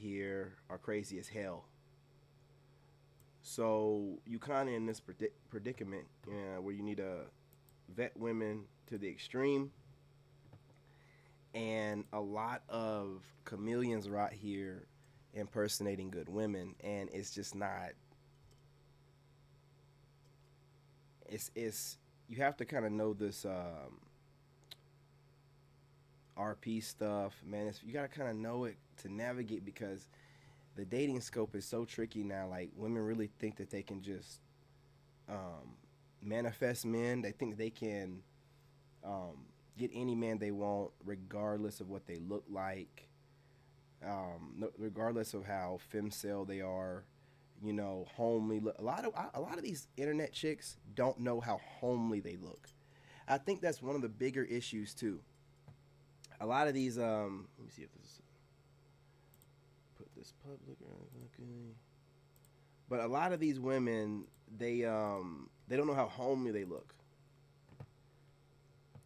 here are crazy as hell. So you kind of in this predicament, where you need to vet women to the extreme, and a lot of chameleons are out here impersonating good women, and it's just not. It's you have to kind of know this RP stuff, man. You gotta kind of know it to navigate, because the dating scope is so tricky now. Like, women really think that they can just manifest men. They think they can get any man they want, regardless of what they look like, regardless of how femcel they are. Homely. A lot of these internet chicks don't know how homely they look. I think that's one of the bigger issues too. A lot of these, let me see if this is, put this public. Okay. But a lot of these women, they don't know how homely they look,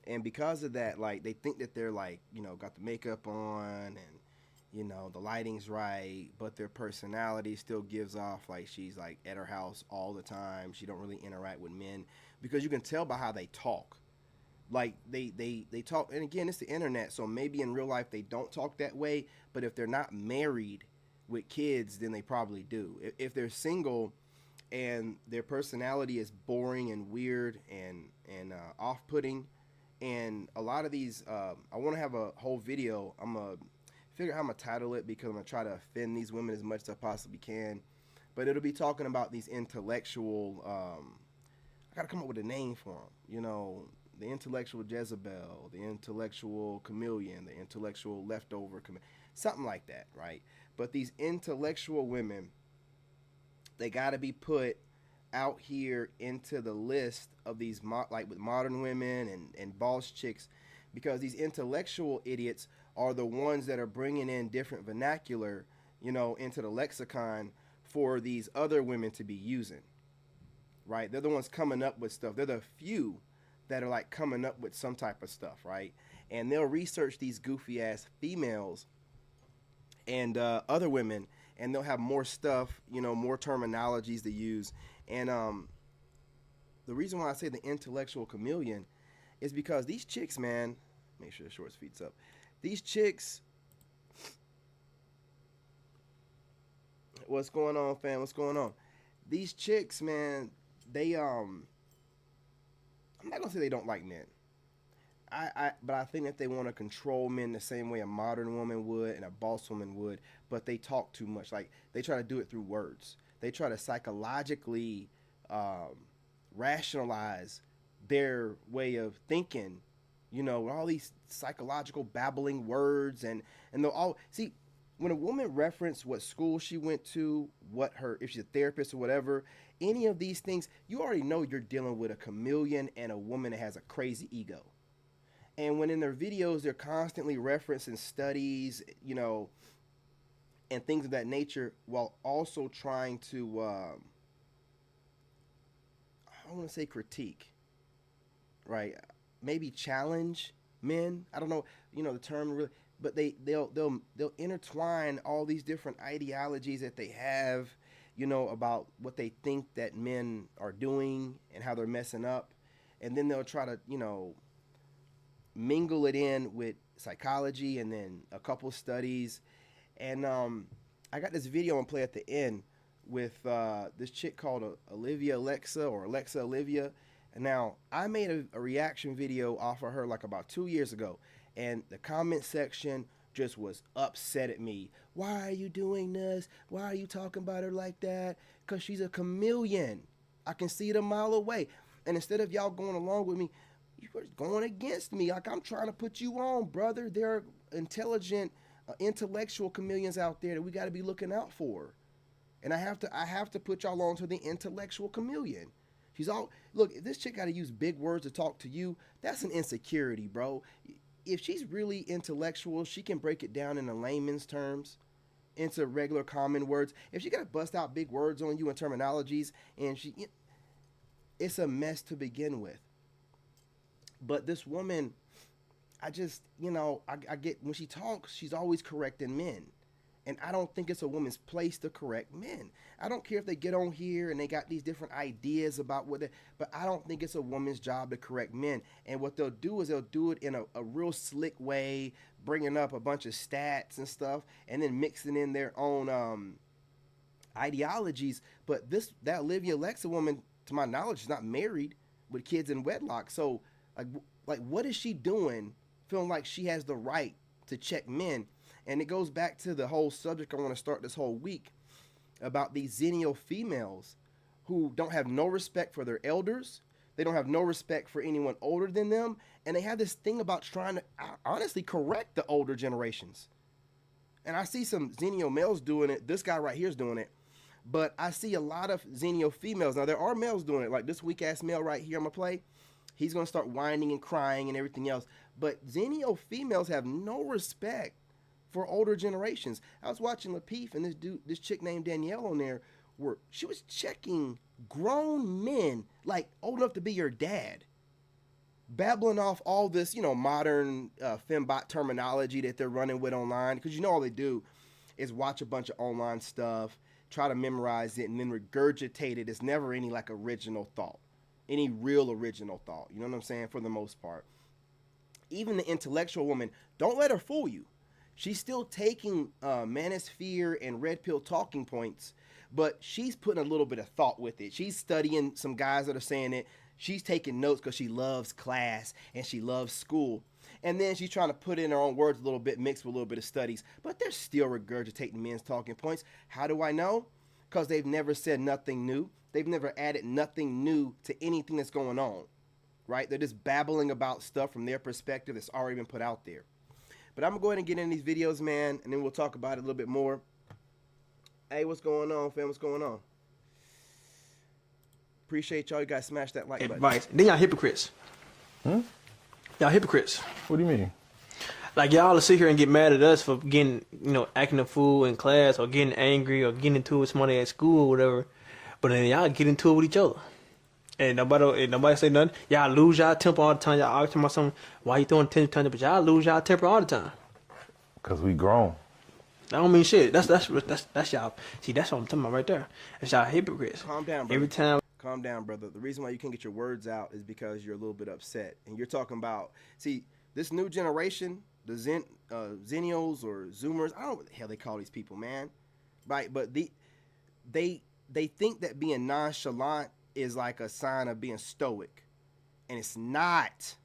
and because of that, like, they think that they're like, got the makeup on, and the lighting's right, but their personality still gives off like she's like at her house all the time. She don't really interact with men, because you can tell by how they talk. Like, they talk, and again, it's the internet, so maybe in real life they don't talk that way, but if they're not married with kids, then they probably do. If they're single and their personality is boring and weird and off-putting, and a lot of these, I want to have a whole video. I'm gonna figure out how I'm gonna title it, because I'm gonna try to offend these women as much as I possibly can. But it'll be talking about these intellectual. I gotta come up with a name for them. The intellectual Jezebel, the intellectual chameleon, the intellectual leftover something like that, right? But these intellectual women, they gotta be put out here into the list of these like with modern women and boss chicks, because these intellectual idiots are the ones that are bringing in different vernacular, into the lexicon for these other women to be using, right? They're the ones coming up with stuff. They're the few that are like coming up with some type of stuff, right? And they'll research these goofy ass females and other women, and they'll have more stuff, more terminologies to use. And the reason why I say the intellectual chameleon is because these chicks, man, make sure the shorts feet's up. These chicks, what's going on, fam? What's going on? These chicks, man, I'm not gonna say they don't like men. But I think that they want to control men the same way a modern woman would and a boss woman would. But they talk too much. Like, they try to do it through words. They try to psychologically rationalize their way of thinking. All these psychological babbling words, and they'll all see, when a woman reference what school she went to, if she's a therapist or whatever, any of these things, you already know you're dealing with a chameleon and a woman that has a crazy ego. And when in their videos they're constantly referencing studies, and things of that nature, while also trying to, I don't want to say critique, right? Maybe challenge men. I don't know, the term really, but they'll intertwine all these different ideologies that they have, about what they think that men are doing and how they're messing up, and then they'll try to, mingle it in with psychology and then a couple studies. And I got this video I'm gonna play at the end with this chick called Olivia Alexa, or Alexa Olivia. And now, I made a reaction video off of her like about 2 years ago, and the comment section just was upset at me. Why are you doing this? Why are you talking about her like that? Because she's a chameleon. I can see it a mile away. And instead of y'all going along with me, you were going against me. Like, I'm trying to put you on, brother. There are intelligent, intellectual chameleons out there that we got to be looking out for. And I have to put y'all on to the intellectual chameleon. She's all, look, if this chick got to use big words to talk to you, that's an insecurity, bro. If she's really intellectual, she can break it down in a layman's terms, into regular common words. If she got to bust out big words on you and terminologies, and it's a mess to begin with. But this woman, I just, I get, when she talks, she's always correcting men. And I don't think it's a woman's place to correct men. I don't care if they get on here and they got these different ideas about what they, but I don't think it's a woman's job to correct men. And what they'll do is they'll do it in a real slick way, bringing up a bunch of stats and stuff, and then mixing in their own ideologies. But that Olivia Alexa woman, to my knowledge, is not married with kids in wedlock. So like what is she doing feeling like she has the right to check men? And it goes back to the whole subject I want to start this whole week about these Xennial females who don't have no respect for their elders. They don't have no respect for anyone older than them. And they have this thing about trying to honestly correct the older generations. And I see some Xennial males doing it. This guy right here is doing it. But I see a lot of Xennial females. Now, there are males doing it. Like this weak-ass male right here I'm going to play. He's going to start whining and crying and everything else. But Xennial females have no respect for older generations. I was watching Lapeef and this chick named Danielle on there, where she was checking grown men, like old enough to be your dad, babbling off all this, modern fembot terminology that they're running with online. Because all they do is watch a bunch of online stuff, try to memorize it, and then regurgitate it. It's never any like original thought, any real original thought. You know what I'm saying? For the most part. Even the intellectual woman, don't let her fool you. She's still taking manosphere and red pill talking points, but she's putting a little bit of thought with it. She's studying some guys that are saying it. She's taking notes because she loves class and she loves school. And then she's trying to put in her own words a little bit, mixed with a little bit of studies, but they're still regurgitating men's talking points. How do I know? Because they've never said nothing new. They've never added nothing new to anything that's going on, right? They're just babbling about stuff from their perspective that's already been put out there. But I'm going to go ahead and get in these videos, man, and then we'll talk about it a little bit more. Hey, what's going on, fam? What's going on? Appreciate y'all. You guys smash that like button. Advice. Then y'all hypocrites. Y'all hypocrites. What do you mean? Like y'all to sit here and get mad at us for getting, acting a fool in class or getting angry or getting into it with somebody at school or whatever. But then y'all get into it with each other. And nobody say nothing. Y'all lose y'all temper all the time. Y'all argue about something. Why you throwing temper? But y'all lose y'all temper all the time. Cause we grown. I don't mean shit. That's y'all. See, that's what I'm talking about right there. That's y'all hypocrites. Calm down, brother. Every time. Calm down, brother. The reason why you can't get your words out is because you're a little bit upset. And you're talking about, see, this new generation, the Xennials or Zoomers, I don't know what the hell they call these people, man. Right? But they think that being nonchalant is like a sign of being stoic. And it's not.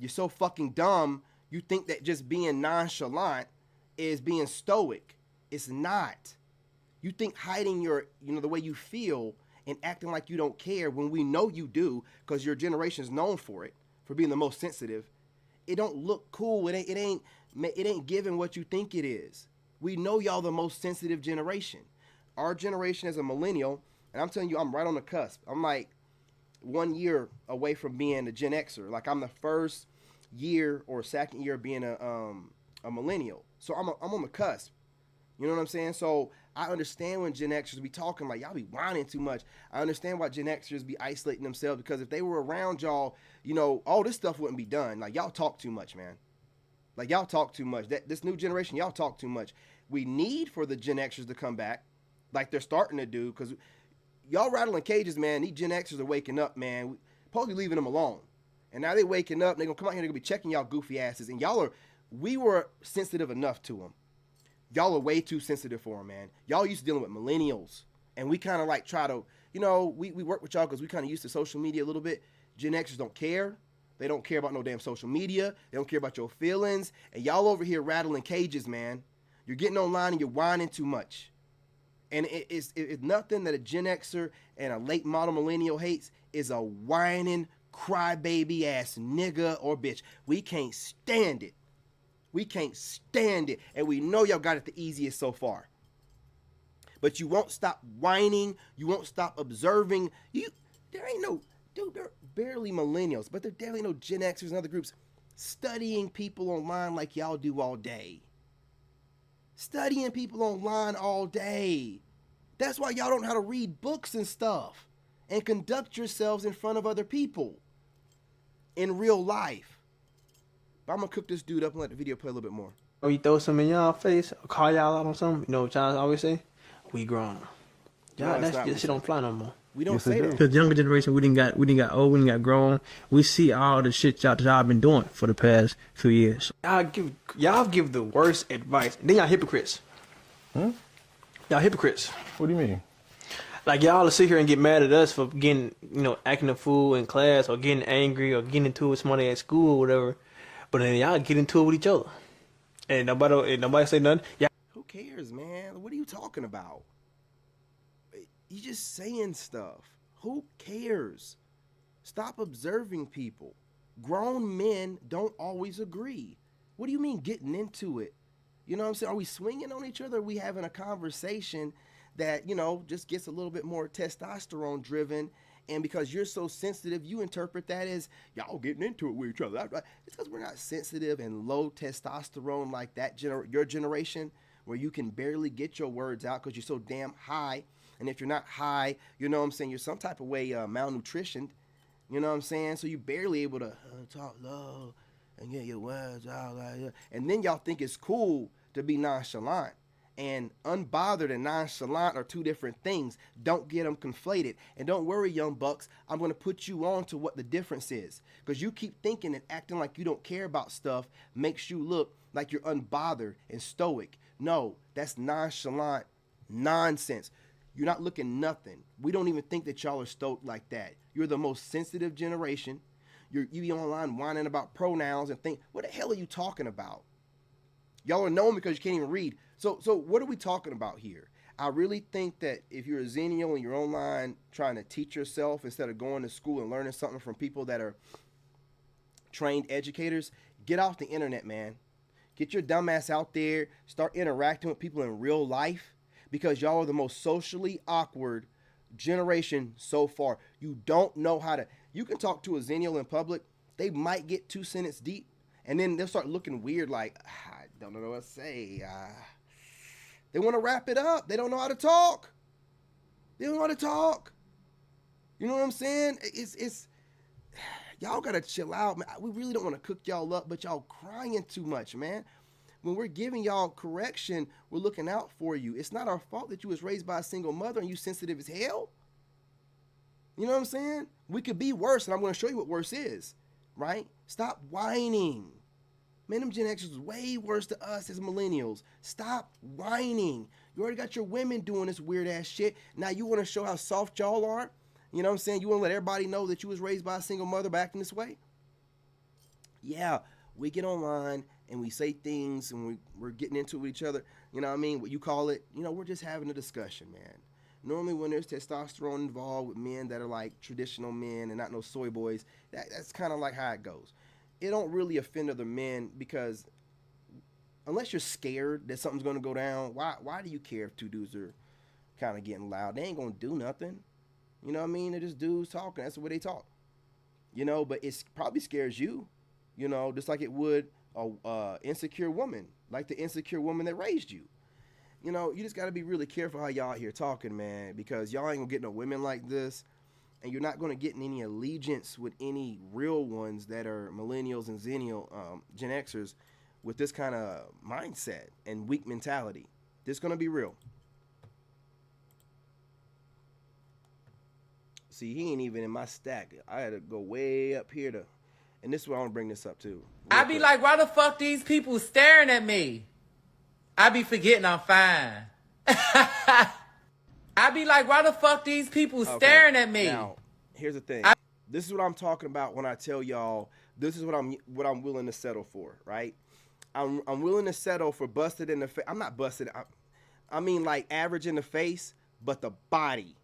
You're so fucking dumb. You think that just being nonchalant is being stoic. It's not. You think hiding your, the way you feel and acting like you don't care when we know you do, because your generation is known for it, for being the most sensitive. It don't look cool. It ain't giving what you think it is. We know y'all the most sensitive generation. Our generation is a millennial, and I'm telling you, I'm right on the cusp. I'm like 1 year away from being a Gen Xer. Like I'm the first year or second year being a millennial. So I'm on the cusp. You know what I'm saying? So I understand when Gen Xers be talking like y'all be whining too much. I understand why Gen Xers be isolating themselves, because if they were around y'all, all this stuff wouldn't be done. Like y'all talk too much, man. Like y'all talk too much. This new generation, y'all talk too much. We need for the Gen Xers to come back, like they're starting to do, because y'all rattling cages, man. These Gen Xers are waking up, man. We supposed to be leaving them alone, and now they waking up. They're gonna come out here. They're gonna be checking y'all goofy asses, and we were sensitive enough to them. Y'all are way too sensitive for them, man. Y'all used to dealing with millennials, and we kind of like try to, we work with y'all because we kind of used to social media a little bit. Gen Xers don't care. They don't care about no damn social media. They don't care about your feelings. And y'all over here rattling cages, man. You're getting online and you're whining too much. And it's nothing that a Gen Xer and a late model millennial hates is a whining, crybaby ass nigga or bitch. We can't stand it. We can't stand it. And we know y'all got it the easiest so far. But you won't stop whining. You won't stop observing. There ain't no, dude, they're barely millennials, but there definitely no Gen Xers and other groups studying people online like y'all do all day. Studying people online all day. That's why y'all don't know how to read books and stuff and conduct yourselves in front of other people in real life. But I'm going to cook this dude up and let the video play a little bit more. Or you throw some in y'all face, or call y'all out on something. You know what y'all always say? We grown. Y'all, No, it's that not. shit don't fly no more. We don't Yes, it say do. that. Cause the younger generation, we didn't got old, we didn't got grown. We see all the shit y'all been doing for the past few years. Y'all give the worst advice. Then y'all hypocrites. Y'all hypocrites. What do you mean? Like y'all will sit here and get mad at us for getting, acting a fool in class or getting angry or getting into it with somebody at school or whatever. But then y'all get into it with each other. And nobody say nothing. Yeah. Who cares, man? What are you talking about? You just saying stuff. Who cares? Stop observing people. Grown men don't always agree. What do you mean getting into it? You know what I'm saying? Are we swinging on each other? Are we having a conversation that, just gets a little bit more testosterone driven? And because you're so sensitive, you interpret that as y'all getting into it with each other. It's because we're not sensitive and low testosterone like that, your generation, where you can barely get your words out because you're so damn high. And if you're not high, you know what I'm saying, you're some type of way malnutritioned. You know what I'm saying? So you're barely able to talk low and get your words out like that. And then y'all think it's cool to be nonchalant. And unbothered and nonchalant are two different things. Don't get them conflated. And don't worry, young bucks, I'm going to put you on to what the difference is. Because you keep thinking and acting like you don't care about stuff makes you look like you're unbothered and stoic. No, that's nonchalant nonsense. You're not looking nothing. We don't even think that y'all are stoked like that. You're the most sensitive generation. You be online whining about pronouns and think, what the hell are you talking about? Y'all are known because you can't even read. So what are we talking about here? I really think that if you're a Xennial and you're online trying to teach yourself instead of going to school and learning something from people that are trained educators, get off the internet, man. Get your dumb ass out there. Start interacting with people in real life. Because y'all are the most socially awkward generation so far. You don't know how to. You can talk to a Xennial in public. They might get 2 sentences deep. And then they'll start looking weird like, I don't know what to say. They want to wrap it up. They don't know how to talk. They don't know how to talk. You know what I'm saying? It's y'all got to chill out, man. We really don't want to cook y'all up, but y'all crying too much, man. When we're giving y'all correction, we're looking out for you. It's not our fault that you was raised by a single mother and you sensitive as hell. You know what I'm saying? We could be worse, and I'm going to show you what worse is, right? Stop whining. Man, them Gen Xers was way worse to us as millennials. Stop whining. You already got your women doing this weird-ass shit. Now you want to show how soft y'all are? You know what I'm saying? You want to let everybody know that you was raised by a single mother by acting this way? Yeah, we get online and we say things and we're getting into it with each other. You know what I mean? What you call it? We're just having a discussion, man. Normally when there's testosterone involved with men that are like traditional men and not no soy boys, that's kind of like how it goes. It don't really offend other men because unless you're scared that something's going to go down, why do you care if two dudes are kind of getting loud? They ain't going to do nothing. You know what I mean? They're just dudes talking. That's the way they talk. But it probably scares you, just like it would a insecure woman, like the insecure woman that raised you. You just got to be really careful how y'all out here talking, man, because y'all ain't going to get no women like this. And you're not going to get in any allegiance with any real ones that are millennials and Xennial Gen Xers with this kind of mindset and weak mentality. This is going to be real. See, he ain't even in my stack. I had to go way up here to, and this is where I want to bring this up too. I be like, why the fuck these people staring at me? I be forgetting I'm fine. I be like, why the fuck these people staring at me? Now, here's the thing. This is what I'm talking about when I tell y'all this is what I'm willing to settle for, right? I'm willing to settle for busted in the face. I'm not busted. I mean like average in the face, but the body.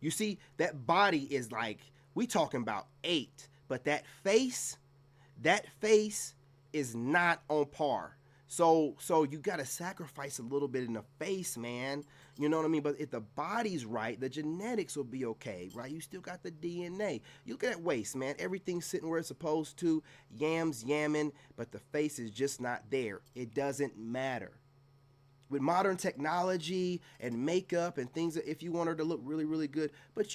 You see, that body is like, we talking about 8, but that face is not on par. So you got to sacrifice a little bit in the face, man. You know what I mean? But if the body's right, the genetics will be okay, right? You still got the DNA. You look at that waist, man. Everything's sitting where it's supposed to. Yams yamming, but the face is just not there. It doesn't matter. With modern technology and makeup and things, if you want her to look really, really good, but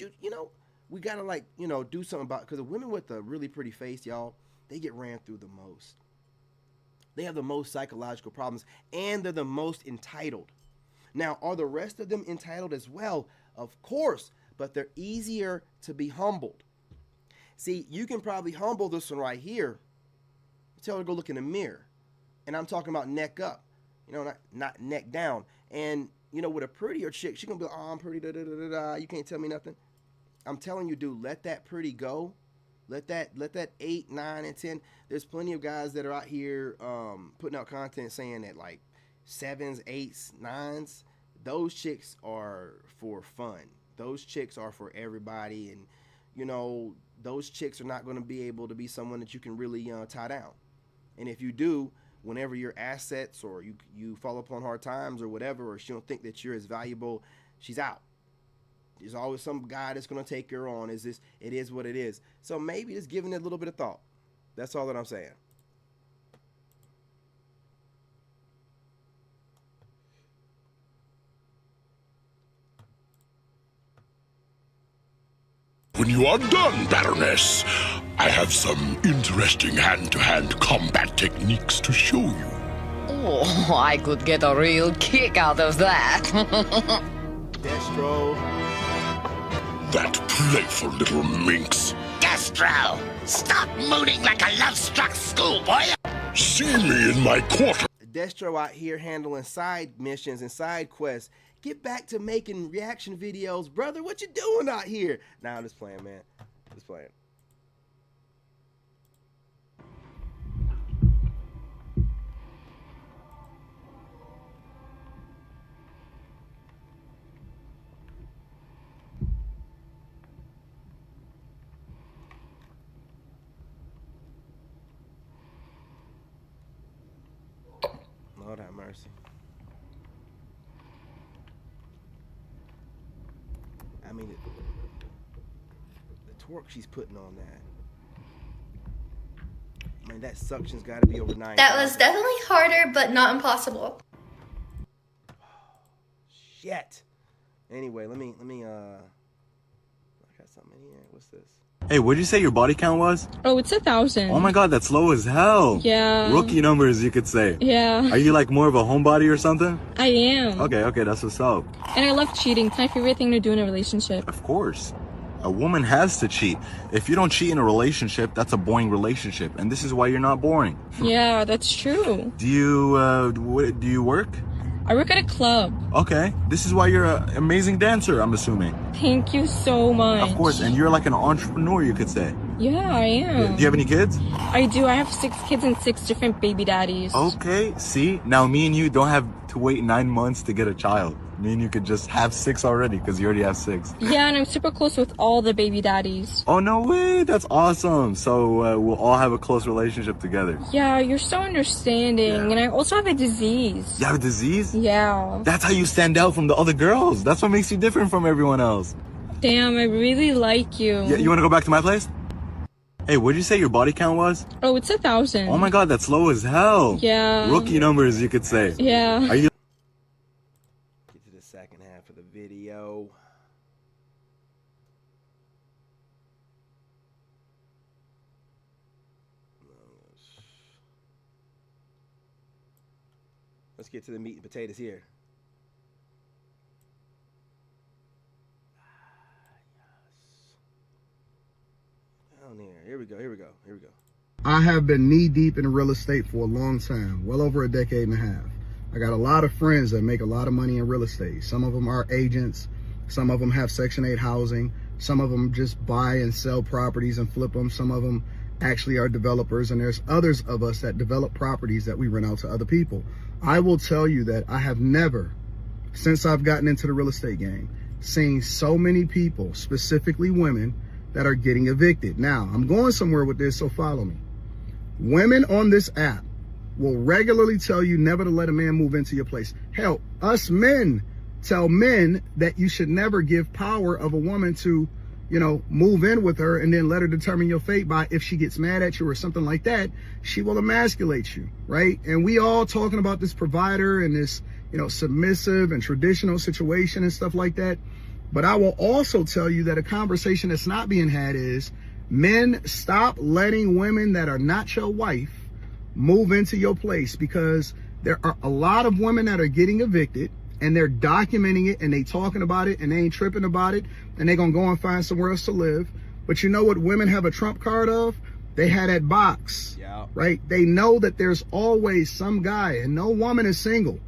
we got to do something about it. Because the women with a really pretty face, y'all, they get ran through the most. They have the most psychological problems, and they're the most entitled. Now, are the rest of them entitled as well? Of course, but they're easier to be humbled. See, you can probably humble this one right here. Tell her to go look in the mirror. And I'm talking about neck up, you know, not neck down. And, you know, with a prettier chick, she gonna be like, oh, I'm pretty, da da da da da. You can't tell me nothing. I'm telling you, dude, let that pretty go. Let that 8, 9, and 10. There's plenty of guys that are out here putting out content saying that like 7s, 8s, 9s. Those chicks are for fun. Those chicks are for everybody, and you know those chicks are not going to be able to be someone that you can really tie down. And if you do, whenever your assets or you fall upon hard times or whatever, or she don't think that you're as valuable, she's out. There's always some guy that's going to take her on. It is what it is. So maybe just giving it a little bit of thought. That's all that I'm saying. When you are done, Baroness, I have some interesting hand-to-hand combat techniques to show you. Oh, I could get a real kick out of that. Destro. That playful little minx. Destro, stop mooning like a love-struck schoolboy. See me in my quarter. Destro out here handling side missions and side quests. Get back to making reaction videos, brother. What you doing out here? Nah, I'm just playing, man. Just playing. Lord have mercy. I mean, the torque she's putting on that. I mean, that suction's got to be over 9. That was definitely harder, but not impossible. Shit. Anyway, let me. I got something in here. What's this? Hey, what did you say your body count was? Oh, it's 1,000. Oh my god, that's low as hell. Yeah. Rookie numbers, you could say. Yeah. Are you like more of a homebody or something? I am. Okay, that's what's up. And I love cheating. It's my favorite thing to do in a relationship. Of course. A woman has to cheat. If you don't cheat in a relationship, that's a boring relationship. And this is why you're not boring. Yeah, that's true. Do you work? I work at a club. Okay. This is why you're an amazing dancer, I'm assuming. Thank you so much. Of course, and you're like an entrepreneur, you could say. Yeah, I am. Do you have any kids? I do. I have 6 kids and 6 different baby daddies. Okay, see? Now me and you don't have to wait 9 months to get a child. Me and you could just have 6 already because you already have 6. Yeah, and I'm super close with all the baby daddies. Oh, no way. That's awesome. So we'll all have a close relationship together. Yeah, you're so understanding. Yeah. And I also have a disease. You have a disease? Yeah. That's how you stand out from the other girls. That's what makes you different from everyone else. Damn, I really like you. Yeah, you want to go back to my place? Hey, what did you say your body count was? Oh, it's 1,000. Oh my god, that's low as hell. Yeah. Rookie numbers, you could say. Yeah. Are you... Get to the second half of the video. Let's get to the meat and potatoes here. Down there. Here we go. I have been knee deep in real estate for a long time, well over a decade and a half. I got a lot of friends that make a lot of money in real estate. Some of them are agents. Some of them have Section 8 housing. Some of them just buy and sell properties and flip them. Some of them actually are developers. And there's others of us that develop properties that we rent out to other people. I will tell you that I have never, since I've gotten into the real estate game, seen so many people, specifically women, that are getting evicted. Now, I'm going somewhere with this, so follow me. Women on this app will regularly tell you never to let a man move into your place. Hell, us men tell men that you should never give power of a woman to, move in with her and then let her determine your fate by if she gets mad at you or something like that, she will emasculate you, right? And we all talking about this provider and this, submissive and traditional situation and stuff like that. But I will also tell you that a conversation that's not being had is men, stop letting women that are not your wife move into your place, because there are a lot of women that are getting evicted and they're documenting it and they talking about it and they ain't tripping about it and they gonna go and find somewhere else to live. But you know what women have a trump card of? They had that box, right? They know that there's always some guy, and no woman is single.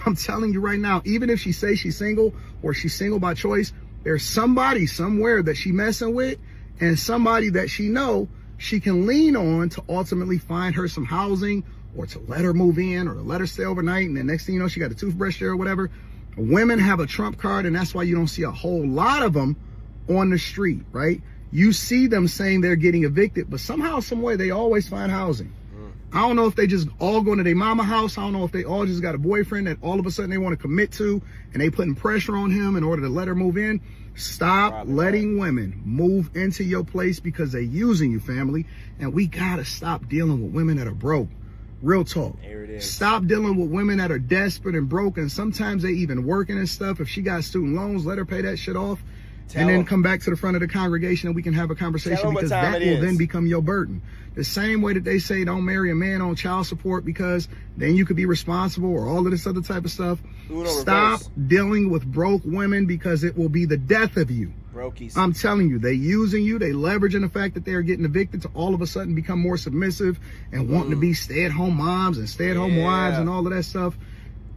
I'm telling you right now, even if she says she's single or she's single by choice, there's somebody somewhere that she messing with, and somebody that she know she can lean on to ultimately find her some housing, or to let her move in, or to let her stay overnight. And the next thing you know, she got a toothbrush there or whatever. Women have a trump card, and that's why you don't see a whole lot of them on the street, right? You see them saying they're getting evicted, but somehow, some way, they always find housing. I don't know if they just all going to their mama house. I don't know if they all just got a boyfriend that all of a sudden they want to commit to, and they putting pressure on him in order to let her move in. Stop letting women move into your place because they're using you, family. And we got to stop dealing with women that are broke. Real talk. There it is. Stop dealing with women that are desperate and broke, and sometimes they even working and stuff. If she got student loans, let her pay that shit off. And then come back to the front of the congregation and we can have a conversation, because that will then become your burden. The same way that they say don't marry a man on child support because then you could be responsible, or all of this other type of stuff. Stop dealing with broke women, because it will be the death of you. Brokies. I'm telling you, they using you, they leveraging the fact that they're getting evicted to all of a sudden become more submissive and wanting to be stay-at-home moms and stay-at-home wives and all of that stuff.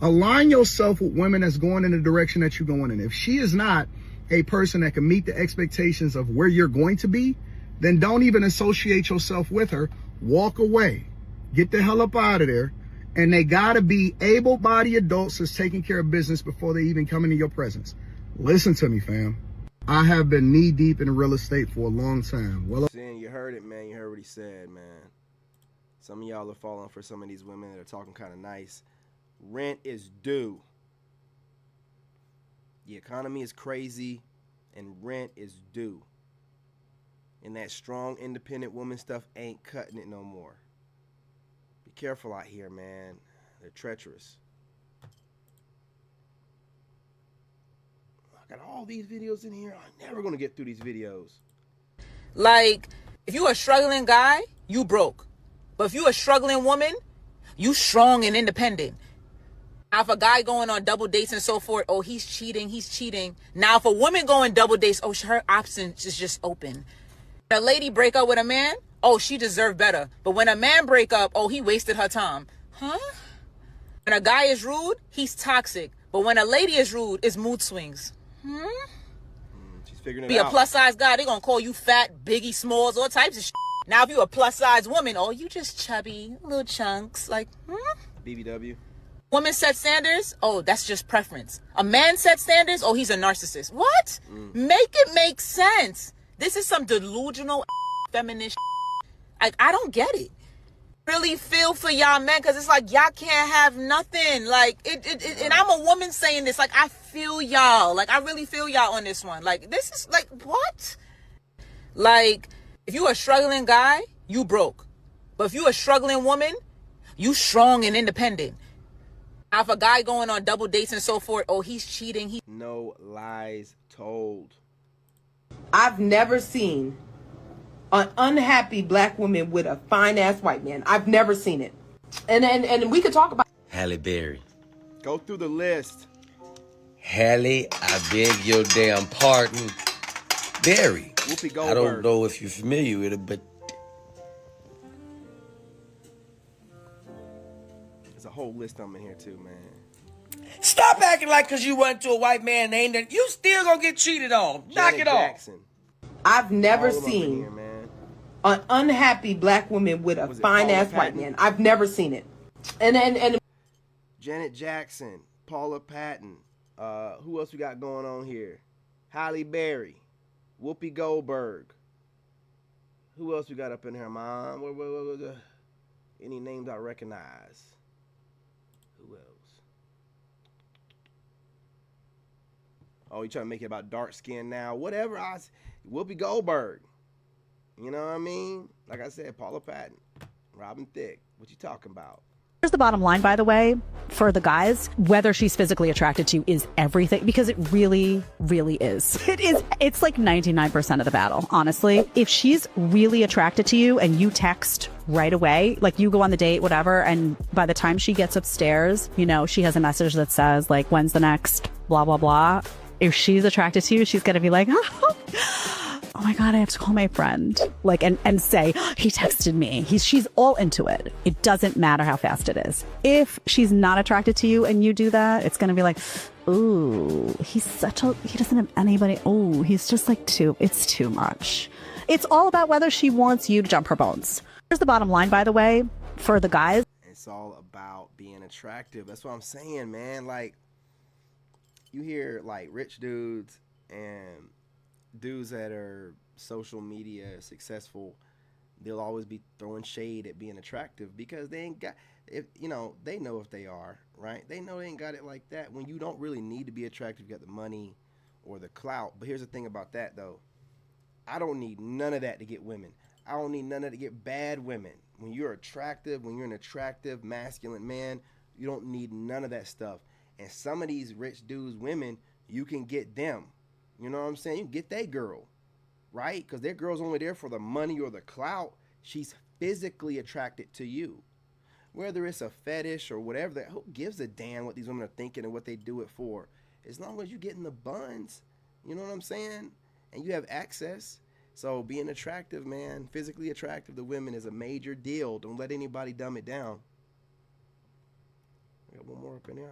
Align yourself with women that's going in the direction that you're going in. If she is not a person that can meet the expectations of where you're going to be, then don't even associate yourself with her. Walk away. Get the hell up out of there. And they gotta be able-bodied adults that's taking care of business before they even come into your presence. Listen to me, fam. I have been knee-deep in real estate for a long time. Well, you heard it, man. You heard what he said, man. Some of y'all are falling for some of these women that are talking kind of nice. Rent is due. The economy is crazy, and rent is due. And that strong, independent woman stuff ain't cutting it no more. Be careful out here, man. They're treacherous. I got all these videos in here. I'm never going to get through these videos. Like, if you a struggling guy, you broke. But if you a struggling woman, you strong and independent. Now, if a guy going on double dates and so forth, oh, he's cheating. Now, if a woman going double dates, oh, her options is just open. When a lady break up with a man, oh, she deserved better. But when a man break up, oh, he wasted her time. Huh? When a guy is rude, he's toxic. But when a lady is rude, it's mood swings. She's figuring it Be out. a plus size guy, they gonna call you fat, Biggie Smalls, all types of shit. Now, if you a plus size woman, oh, you just chubby, little chunks. Like, BBW. Woman set standards, oh, that's just preference. A man set standards, oh, he's a narcissist. What? Make it make sense. This is some delusional feminist. Like, I don't get it. Really feel for y'all men, because it's like y'all can't have nothing. Like, and I'm a woman saying this. Like, I feel y'all. Like, I really feel y'all on this one. Like, this is like, what? Like, if you a struggling guy, you broke. But if you a struggling woman, you strong and independent. Now, if a guy going on double dates and so forth, oh, he's cheating. No lies told. I've never seen an unhappy black woman with a fine-ass white man. I've never seen it. And we could talk about Halle Berry. Go through the list. Halle, I beg your damn pardon. Berry. Whoopi I Goldberg. don't know if you're familiar with it, but There's a whole list of them in here too, man. stop acting like because you run to a white man, ain't that you still gonna get cheated on. Knock Janet it off. Jackson. I've never All of them in seen here, man. an unhappy black woman with a Was it fine-ass Paula white Patton? man. I've never seen it. And Janet Jackson, Paula Patton. Who else we got going on here? Halle Berry, Whoopi Goldberg. Who else we got up in here, Mom? Any names I recognize? Who else? Oh, you trying to make it about dark skin now? Whatever. Whoopi Goldberg. You know what I mean? Like I said, Paula Patton, Robin Thicke. What you talking about? Here's the bottom line, by the way, for the guys, whether she's physically attracted to you is everything, because it really, really is. It's like 99% of the battle, honestly. If she's really attracted to you and you text right away. Like, you go on the date, whatever, and by the time she gets upstairs, you know, she has a message that says, like, when's the next blah, blah, blah. If she's attracted to you, she's going to be like, oh my God, I have to call my friend. Like, and say, he texted me. She's all into it. It doesn't matter how fast it is. If she's not attracted to you and you do that, it's going to be like, ooh, he doesn't have anybody. Oh, he's just like it's too much. It's all about whether she wants you to jump her bones. Here's the bottom line, by the way, for the guys. It's all about being attractive. That's what I'm saying, man. Like, you hear like rich dudes and dudes that are social media successful, they'll always be throwing shade at being attractive because they ain't got, if you know, they know if they are, right? They know they ain't got it like that. When you don't really need to be attractive, you got the money or the clout. But here's the thing about that though. I don't need none of that to get women. I don't need none of that to get bad women. When you're attractive, when you're an attractive, masculine man, you don't need none of that stuff. And some of these rich dudes, women, you can get them. You know what I'm saying? You can get that girl, right? Because that girl's only there for the money or the clout. She's physically attracted to you. Whether it's a fetish or whatever, who gives a damn what these women are thinking and what they do it for? As long as you're getting the buns, you know what I'm saying? And you have access. So being attractive, man, physically attractive to women is a major deal. Don't let anybody dumb it down. I got one more up in there.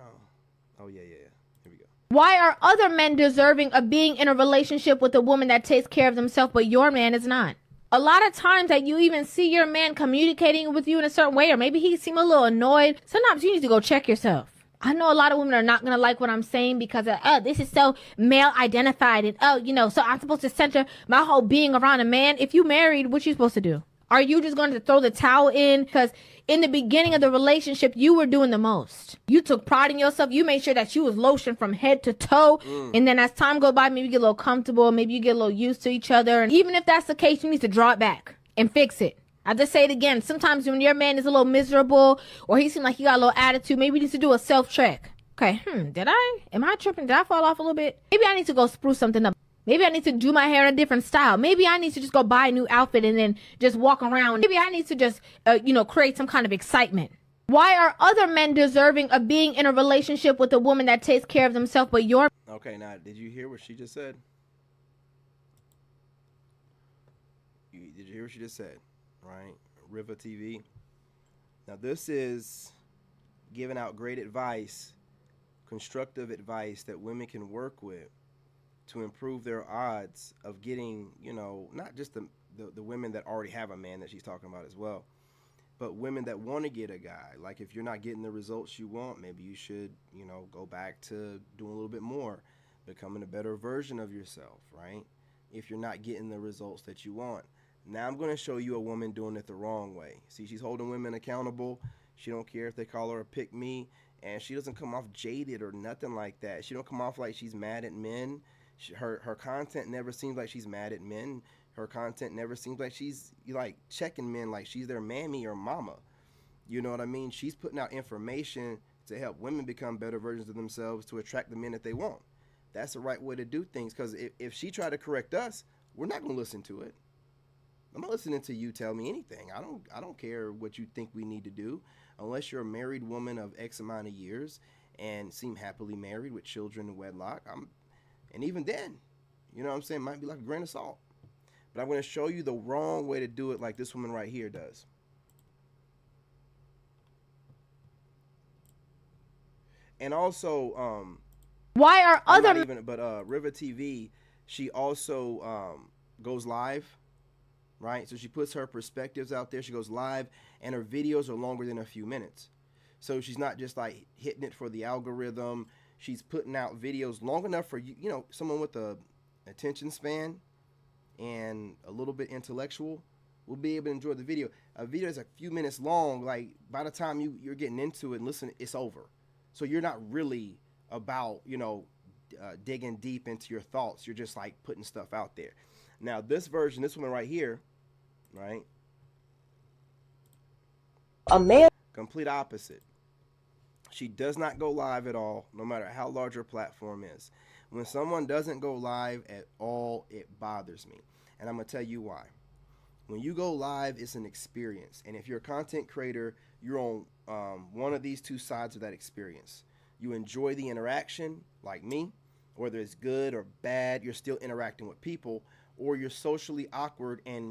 Oh, yeah. Here we go. Why are other men deserving of being in a relationship with a woman that takes care of themselves, but your man is not? A lot of times that you even see your man communicating with you in a certain way, or maybe he seems a little annoyed. Sometimes you need to go check yourself. I know a lot of women are not going to like what I'm saying because this is so male identified and, so I'm supposed to center my whole being around a man. If you married, what you supposed to do? Are you just going to throw the towel in? Because in the beginning of the relationship, you were doing the most. You took pride in yourself. You made sure that you was lotion from head to toe. And then as time goes by, maybe you get a little comfortable. Maybe you get a little used to each other. And even if that's the case, you need to draw it back and fix it. I just say it again. Sometimes when your man is a little miserable or he seems like he got a little attitude, maybe he needs to do a self-check. Okay, am I tripping? Did I fall off a little bit? Maybe I need to go spruce something up. Maybe I need to do my hair in a different style. Maybe I need to just go buy a new outfit and then just walk around. Maybe I need to just, create some kind of excitement. Why are other men deserving of being in a relationship with a woman that takes care of themselves, but your... Okay, now, did you hear what she just said? Did you hear what she just said? Right? Riva TV. Now, this is giving out great advice, constructive advice that women can work with to improve their odds of getting, not just the women that already have a man that she's talking about as well, but women that want to get a guy. Like, if you're not getting the results you want, maybe you should, go back to doing a little bit more, becoming a better version of yourself, right? If you're not getting the results that you want. Now I'm going to show you a woman doing it the wrong way. See, she's holding women accountable. She don't care if they call her a pick-me, and she doesn't come off jaded or nothing like that. She don't come off like she's mad at men. Her content never seems like she's mad at men. Her content never seems like she's checking men like she's their mammy or mama. You know what I mean? She's putting out information to help women become better versions of themselves to attract the men that they want. That's the right way to do things, because if she tried to correct us, we're not going to listen to it. I'm not listening to you tell me anything. I don't care what you think we need to do, unless you're a married woman of X amount of years and seem happily married with children in wedlock. And even then, you know what I'm saying, might be like a grain of salt. But I'm going to show you the wrong way to do it, like this woman right here does. And also, why are other... Riva TV, she also goes live, right? So she puts her perspectives out there. She goes live, and her videos are longer than a few minutes. So she's not just like hitting it for the algorithm. She's putting out videos long enough for someone with a attention span and a little bit intellectual will be able to enjoy the video. A video is a few minutes long. Like, by the time you're getting into it and listening, it's over. So you're not really about, digging deep into your thoughts. You're just like putting stuff out there. Now, this version, this woman right here, right? A man. Complete opposite. She does not go live at all, no matter how large her platform is. When someone doesn't go live at all, it bothers me. And I'm going to tell you why. When you go live, it's an experience. And if you're a content creator, you're on one of these two sides of that experience. You enjoy the interaction, like me, whether it's good or bad, you're still interacting with people, or you're socially awkward and